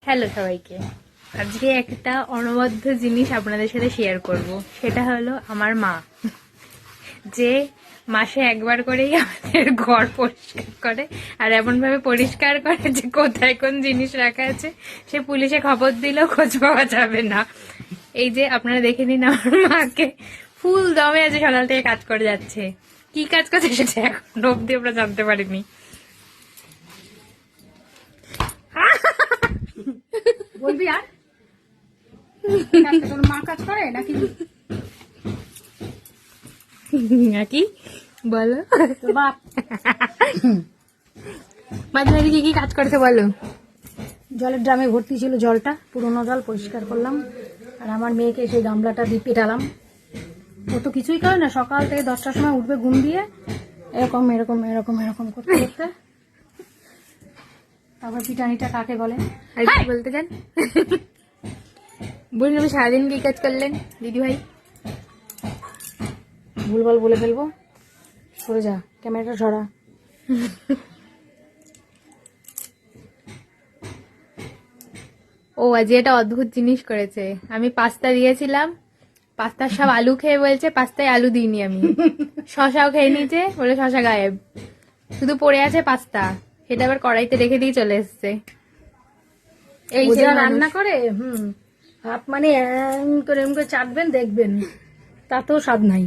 Hello সবাইকে, আজকে একটা অনবদ্য জিনিস আপনাদের সাথে শেয়ার করব। সেটা হলো আমার মা, যে মাসে একবার করেই আমাদের ঘর পরিষ্কার করে, আর এমন ভাবে পরিষ্কার করে যে কোথায় কোন জিনিস রাখা আছে সে পুলিশে খবর দিলেও খোঁজ পাওয়া যাবে না। এই যে আপনারা দেখে নিন আমার মাকে, ফুল দমে আছে, সকাল থেকে কাজ করে যাচ্ছে। কি কাজ করছে সেটা এখন অব্দি আমরা জানতে পারিনি। বলবি আর তোর মা কাজ করে নাকি? নাকি বলো তোর বাপ মাঝে মাঝে কি কি কাজ করছে বলো। জলের ড্রামে ভর্তি ছিল, জলটা পুরোনো জল পরিষ্কার করলাম। আর আমার মেয়েকে সেই গামলাটা দিয়ে পেটালাম। ও তো কিছুই করে না, সকাল থেকে 10টার সময় উঠবে ঘুম দিয়ে, এরকম এরকম এরকম এরকম করতে করতে। তারপর পিটানিটা কাকে বলে? আর কি বলতে চান বলুন, আমি সারাদিন কি কাজ করলেন দিদি ভাই? ভুলভাল বলে ফেলবো, সরে যা, ক্যামেরাটা সরা। ও আজ এটা অদ্ভুত জিনিস করেছে। আমি পাস্তা দিয়েছিলাম, পাস্তার সব আলু খেয়ে বলছে পাস্তায় আলু দিইনি আমি। শশাও খেয়ে নিয়েছে, বলে শশা গায়েব, শুধু পড়ে আছে পাস্তা। সেটা আবার কড়াইতে রেখে দিয়ে চলে এসছে। এই ও সেই যা মানুষ। রান্না করে, হাত মানে এম করে চাটবেন, দেখবেন তাতেও স্বাদ নাই।